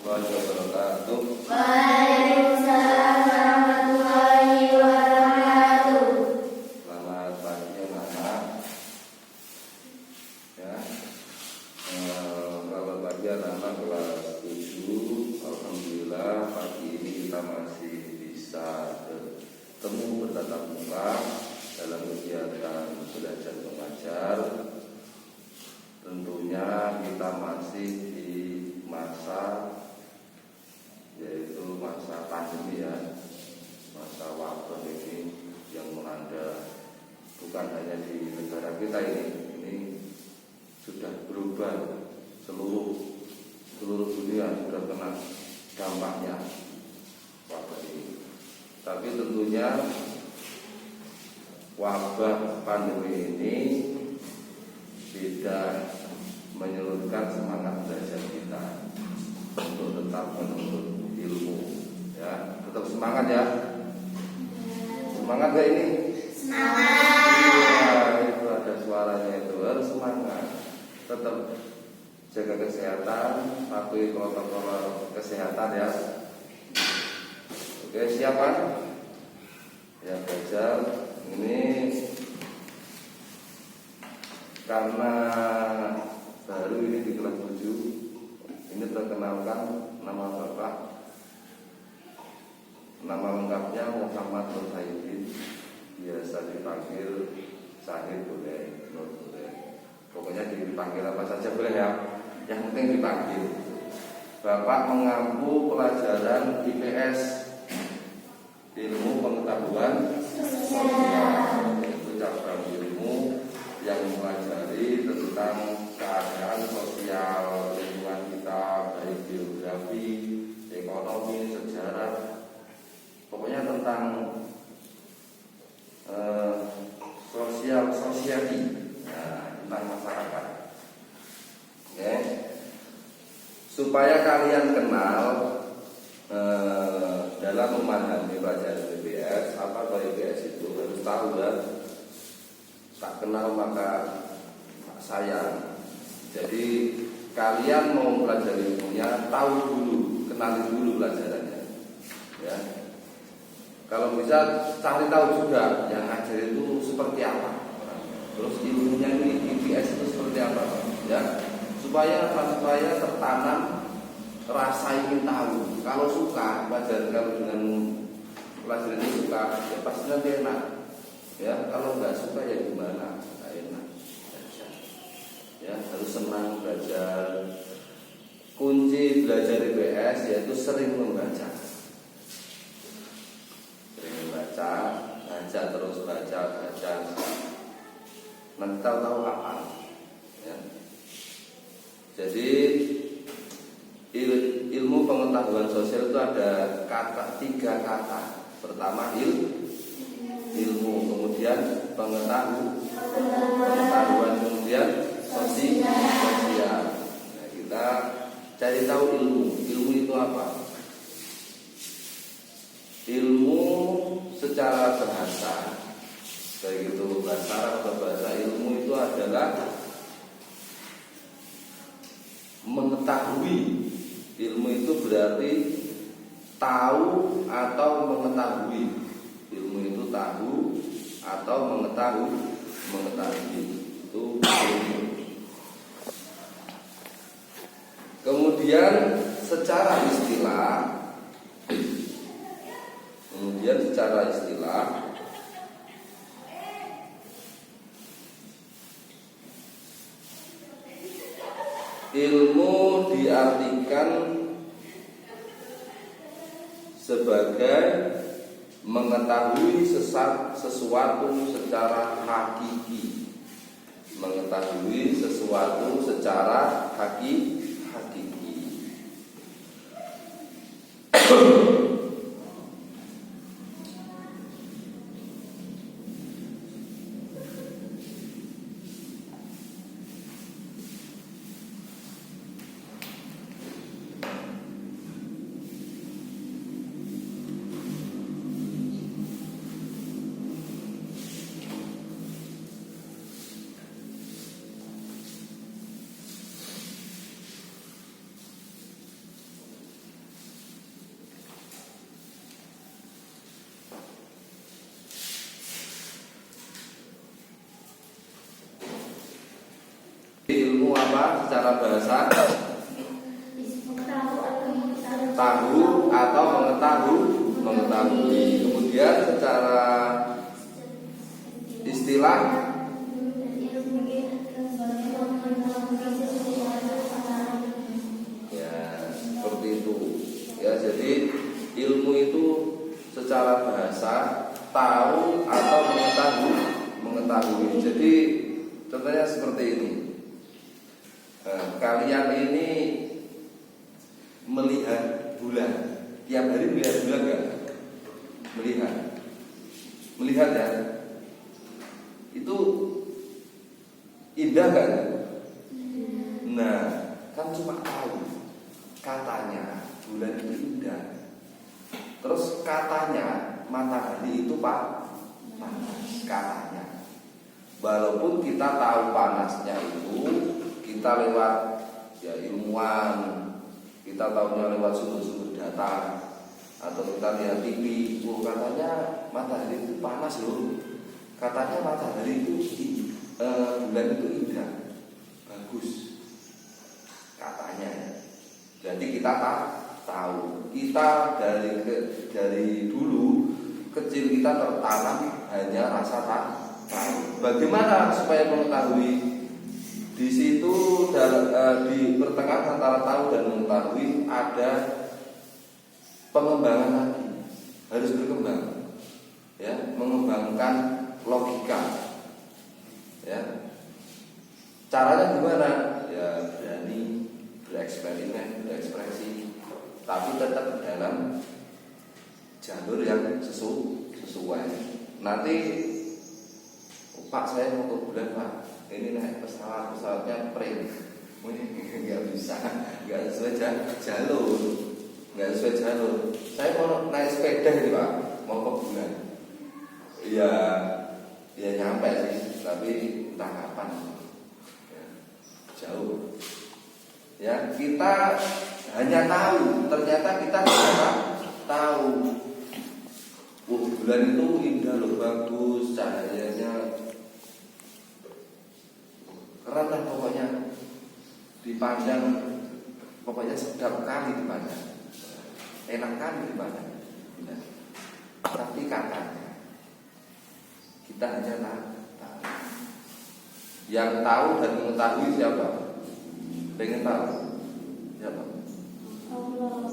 wabarakatuh. Waalaikumsalam warahmatullahi wabarakatuh. Selamat pagi anak-anak. Ya, selamat pagi anak-anak kelas 7. Alhamdulillah pagi ini kita masih bisa bertemu bertatap muka dalam kegiatan belajar mengajar. Tentunya kita masih di masa yaitu masa pandemi ya, masa wabah ini yang melanda bukan hanya di negara kita ini sudah berubah seluruh dunia sudah kena dampaknya wabah ini. Tapi tentunya wabah pandemi ini tidak menyurutkan semangat belajar kita untuk tetap menuntut ilmu ya, tetap semangat ya. Semangat gak ini? Semangat. Ya, itu ada suaranya, itu harus semangat. Tetap jaga kesehatan, patuhi protokol kesehatan ya. Oke, siapa? Ya, belajar ini karena baru ini di kelas 7. Ini terkenalkan nama Bapak. Nama lengkapnya Muhammad Nur Saidin, biasa dipanggil Sahid boleh, Nur boleh. Pokoknya dipanggil apa saja boleh ya. Yang penting dipanggil. Bapak mengampu pelajaran IPS, ilmu pengetahuan sosial, yaitu cabang ilmu yang mempelajari tentang keadaan sosial lingkungan kita, baik geografi, ekonomi, sejarah, pokoknya tentang sosiality, nah, tentang masyarakat. Oke. Supaya kalian kenal dalam memahami pelajaran IPS, apa IPS itu harus tahu ya. Tak kenal maka tak sayang. Jadi kalian mau pelajari ilmunya, tahu dulu, kenali dulu pelajarannya ya. Kalau bisa cari tahu juga yang ngajar itu seperti apa, terus ilmunya ini IPS itu seperti apa ya, supaya tertanam rasa ingin tahu. Kalau suka pelajaran, kalau dengan pelajaran ini suka ya pasti nanti enak ya. Kalau nggak suka ya gimana, nggak enak ya. Harus senang belajar. Kunci belajar IPS yaitu sering membaca, ngajak terus baca. Nanti tahu apa ya. Jadi ilmu pengetahuan sosial itu ada tiga kata. Pertama ilmu, kemudian pengetahuan, kemudian sosial. Nah, kita cari tahu ilmu itu apa. Ilmu secara bahasa, baik itu bahasa Arab atau bahasa ilmu, itu adalah mengetahui. Ilmu itu berarti tahu atau mengetahui. Ilmu itu tahu atau mengetahui itu ilmu. Kemudian secara istilah ilmu diartikan sebagai mengetahui sesuatu secara hakiki. Mengetahui sesuatu secara hakiki. secara bahasa tahu atau mengetahui. Kemudian secara istilah ya seperti itu. Ya, jadi ilmu itu secara bahasa tahu atau mengetahui. Jadi contohnya seperti ini. Kalian ini melihat bulan. Tiap hari melihat bulan enggak? Melihat ya. Itu indah kan? Nah, kan cuma tahu. Katanya bulan itu indah. Terus katanya matahari itu panas. Katanya. Walaupun kita tahu panasnya itu, kita lewat ya ilmuwan, kita tahunya lewat sumber-sumber data, atau kita lihat TV, katanya matahari itu panas loh, katanya matahari itu bulan itu indah, bagus, katanya. Jadi kita tahu, kita dari dulu kecil kita tertanam hanya rasa tahu. Bagaimana supaya mengetahui? Di situ di pertengahan antara tahu dan mengetahui ada pengembangan lagi, harus berkembang, ya, mengembangkan logika, ya. Caranya gimana? Ya berani bereksperimen, berekspresi, tapi tetap dalam jalur yang sesuai. Nanti Pak, saya mau ke bulan Pak, ini naik pesawatnya print, nggak bisa, nggak sesuai jalur, nggak sesuai jalur. Saya mau naik sepeda ini Pak, mau ke bulan. Ya nyampe sih, tapi entah kapan, ya, jauh. Ya, kita hanya tahu, ternyata kita tidak tahu. Bulan itu indah loh, bagus, cahayanya keren lah pokoknya, dipandang pokoknya sedap kali dipandang, enak kali dipandang. Nah, tapi katanya kita hanya tahu. Yang tahu dan mengetahui siapa? Pengen tahu siapa? Allah.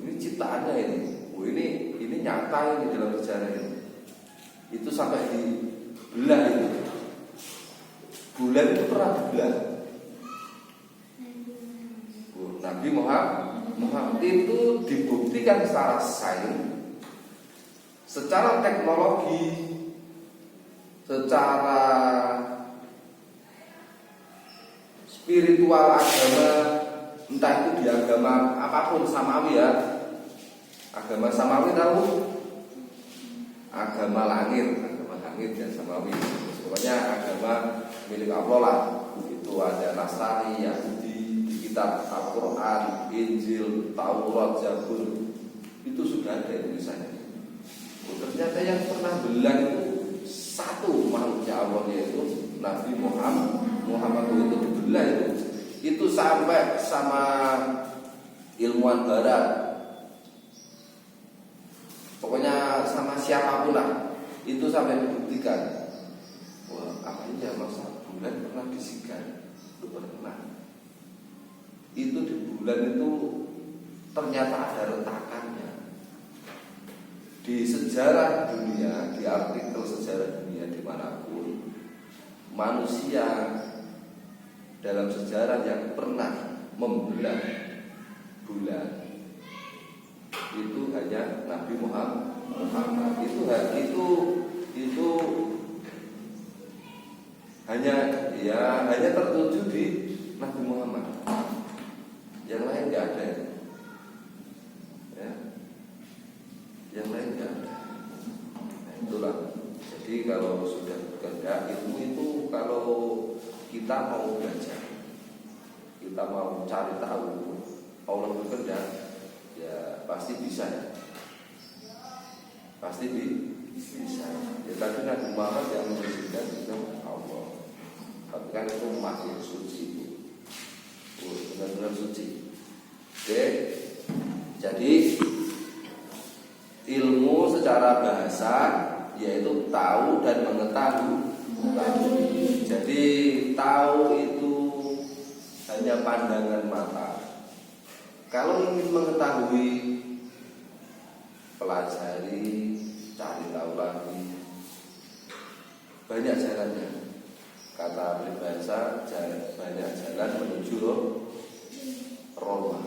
Ini ciptaannya ini. Ini nyata ini dalam sejarah ini. Itu sampai dibelah itu. Bulan itu pernah dibelah. Nabi Muhammad itu dibuktikan secara sains, secara teknologi, secara spiritual agama, entah itu di agama apapun, samawi ya. Agama samawi tahu? Agama langit dan samawi. Pokoknya agama milik Allah lah. Itu ada Nasrani, Yahudi, di kitab Al-Quran, Injil, Taurat, Zabur. Itu sudah ada tulisannya. Ternyata yang pernah belah itu satu makhluknya Allah, yaitu Nabi Muhammad itu dibelah itu. Itu sampai sama ilmuwan barat, pokoknya sama siapapun lah, itu sampai dibuktikan. Wah, apa aja masa bulan pernah disikat? Itu pernah. Itu di bulan itu ternyata ada retakannya. Di sejarah dunia, di artikel sejarah dunia dimanapun, manusia dalam sejarah yang pernah membelah bulan itu hanya Nabi Muhammad. Itu hanya tertuju di Nabi Muhammad. Yang lain nggak ada. Ya. Yang lain nggak ada. Nah, itulah. Jadi kalau sudah berkehendak, ilmu itu kalau kita mau belajar, kita mau cari tahu, Allah berkehendak, ya pasti bisa ya. Pasti bisa. Ya tadi Nabi Muhammad yang mengizinkan itu Allah. Tapi kan itu makhluk suci itu. benar-benar suci. Oke. Jadi ilmu secara bahasa yaitu tahu dan mengetahui. Jadi tahu itu hanya pandangan mata. Kalau ingin mengetahui, pelajari, cari tahu lagi. Banyak jalannya. Kata peribahasa, banyak jalan menuju Roma.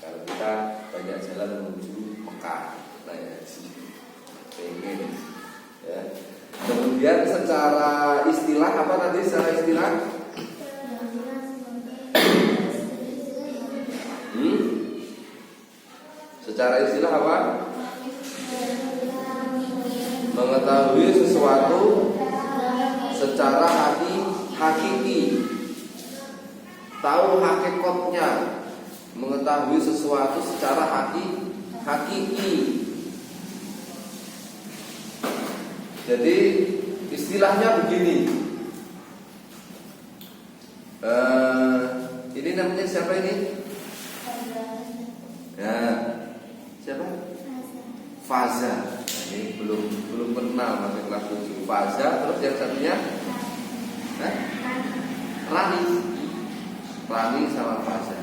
Kalau kita banyak jalan menuju Mekah, nah ya, pengen. Ya. Kemudian secara istilah apa tadi? Secara istilah? Secara istilah apa? Mengetahui sesuatu secara hakiki, tahu hakikatnya, mengetahui sesuatu secara hakiki. Jadi istilahnya begini. Ini namanya siapa ini? Ya, siapa? Faza. Ini belum kenal masih kelas 7. Faza, terus yang satunya? Rani sama Faza.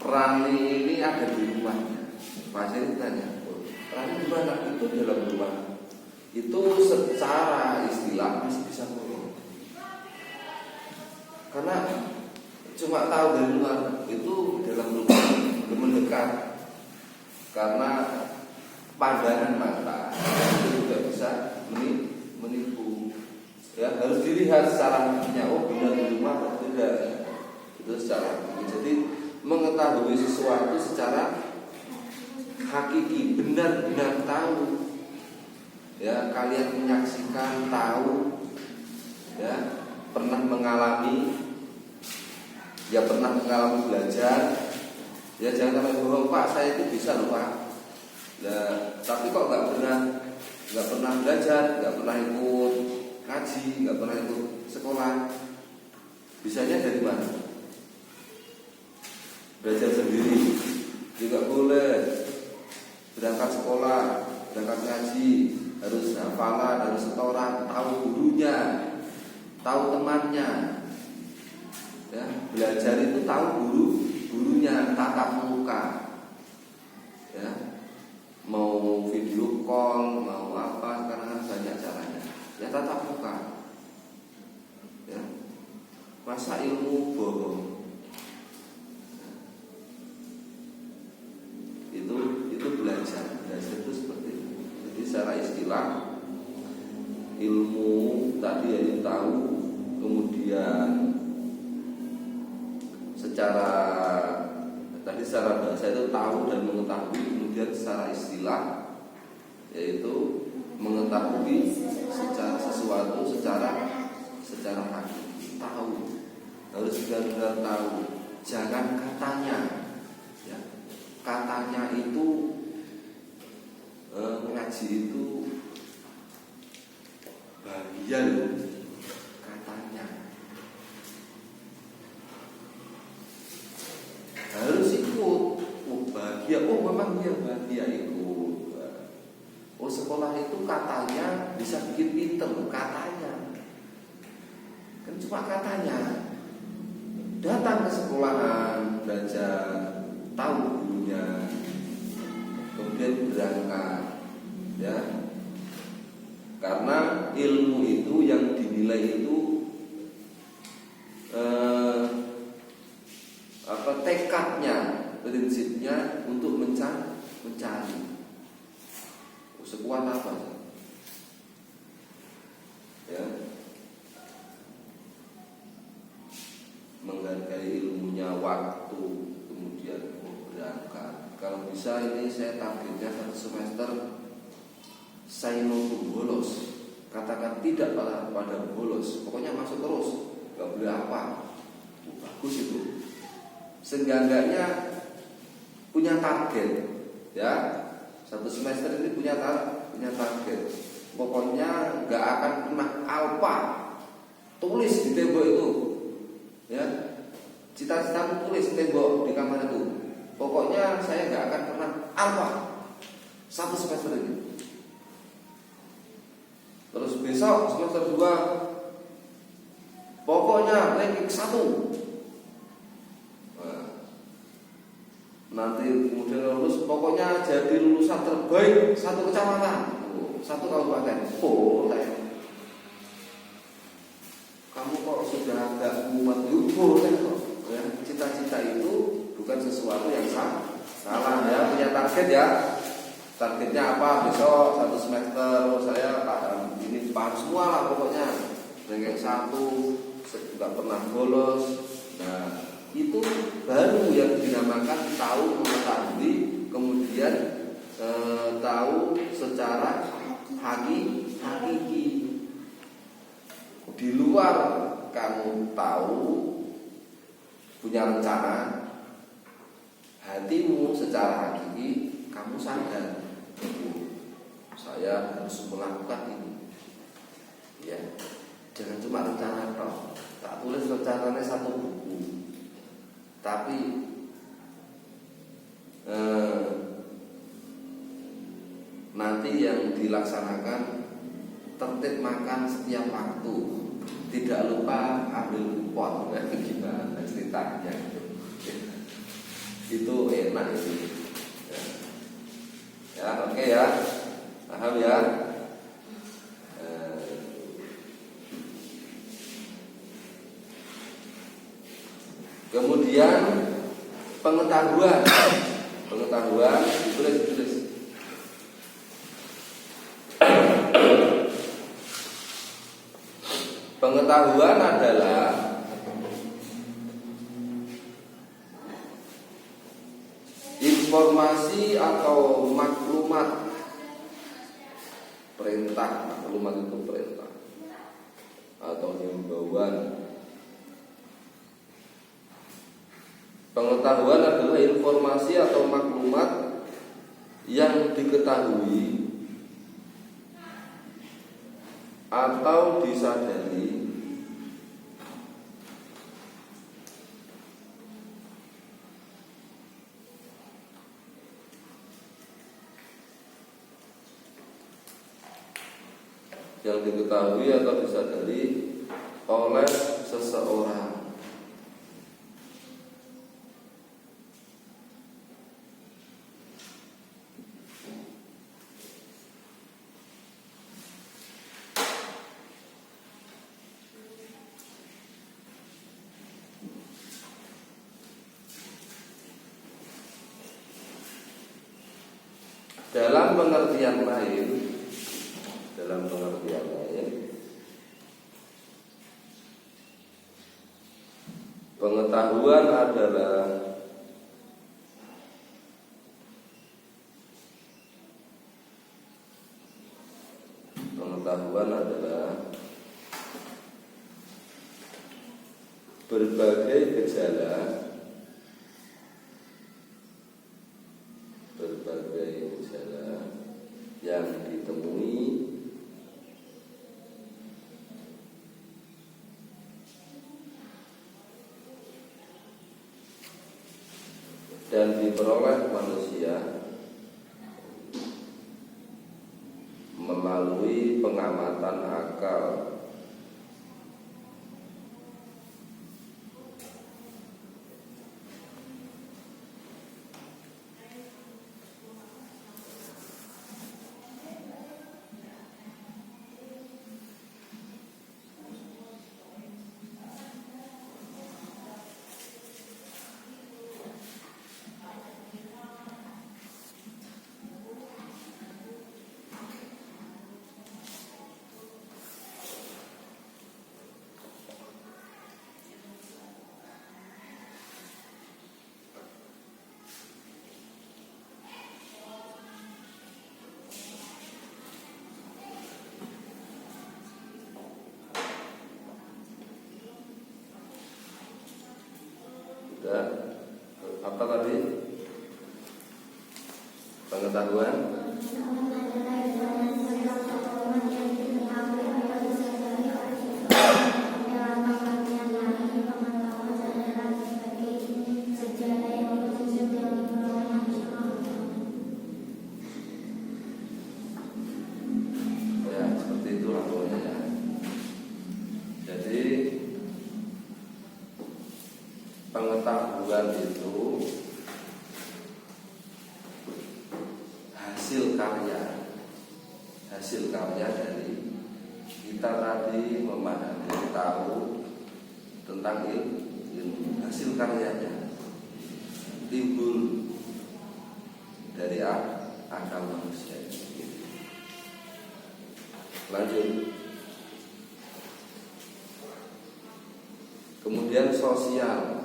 Rani ini ada di rumahnya. Faza ini tanya, Rani di mana? Itu dalam rumah. Itu secara istilah masih bisa ngomong. Karena cuma tahu dari luar, itu dalam rumah belum mendekat. Karena pandangan mata itu juga bisa menipu. Ya, harus dilihat secara hakikatnya. Oh, benar di rumah atau tidak. Itu secara hakiki. Jadi mengetahui sesuatu secara hakiki, benar-benar tahu. Ya, kalian menyaksikan, tahu, ya, pernah mengalami, ya pernah mengalami belajar. Ya jangan sampai bohong, Pak, saya itu bisa loh Pak. Nah, tapi kok nggak pernah belajar, nggak pernah ikut ngaji, nggak pernah ikut sekolah. Bisanya dari mana? Belajar sendiri juga boleh. Berangkat sekolah, berangkat ngaji, harus hafalan, harus setoran, tahu gurunya, tahu temannya. Ya, belajar itu tahu gurunya, tatap muka. Ya, mau video call, mau apa, sekarang kan banyak caranya. Ya tatap muka. Ya, masa ilmu bohong? Itu belajar itu seperti itu. Jadi secara istilah ilmu tadi yang tahu, kemudian secara bahasa itu tahu dan mengetahui, kemudian secara istilah yaitu mengetahui secara sesuatu secara hakiki, tahu, harus benar-benar tahu, jangan katanya. Ya, katanya itu ngaji itu bahagia loh, katanya. Harus ikut. Oh bahagia, oh memang dia bahagia ikut. Oh sekolah itu katanya bisa bikin pinter, katanya. Kan cuma katanya. Datang ke sekolahan, belajar, tahu gurunya, kemudian berangkat, ya. Karena ilmu itu yang dinilai itu tekadnya, prinsipnya untuk mencari. Sekuat apa? Ya. Menghargai ilmunya, waktu, kemudian berangkat. Kalau bisa ini saya targetnya 1 semester saya mau bolos. Katakan tidak pada bolos. Pokoknya masuk terus, gak boleh apa. Bagus itu. Seenggak-enggaknya punya target, ya. 1 semester ini punya punya target. Pokoknya nggak akan kena alfa. Tulis di tembok itu, ya. Cita-citamu tulis di tembok di kamar itu. Pokoknya saya nggak akan kena alfa 1 semester ini. Terus besok semester 2 pokoknya ranking 1. Nanti kemudian lulus, pokoknya jadi lulusan terbaik 1 kecamatan, 1 kabupaten. Kamu kok sudah agak kuat boleh kok. Ya, cita-cita itu bukan sesuatu yang salah ya. Punya target ya. Targetnya apa? Besok 1 semester saya paham ini, paham semua lah pokoknya. Ranking 1, tidak pernah bolos. Nah, itu baru yang dinamakan tahu mengetahui, kemudian tahu secara hakiki. Di luar kamu tahu, punya rencana, hatimu secara hakiki kamu sadar, saya harus melakukan ini. Ya, jangan cuma rencana toh. Tak tulis rencananya 1 buku, tapi nanti yang dilaksanakan tertib makan setiap waktu, tidak lupa ambil kupon. Gimana ceritanya itu enak itu ya. Oke ya, paham ya. Kemudian pengetahuan ditulis. Pengetahuan adalah informasi atau maklumat, maklumat itu perintah atau himbauan. Pengetahuan adalah informasi atau maklumat yang diketahui atau disadari oleh seseorang. Dalam pengertian lain, pengetahuan adalah berbagai gejala yang ditemui dan diperoleh manusia melalui pengamatan akal. Apa tadi? Pengetahuan pengetahuan itu hasil karya dari kita tadi memahami, tahu tentang ilmu. Hasil karyanya timbul dari akal manusia. Lanjut. Kemudian sosial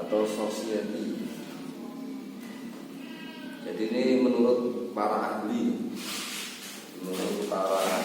atau society. Jadi ini menurut para ahli, menurut para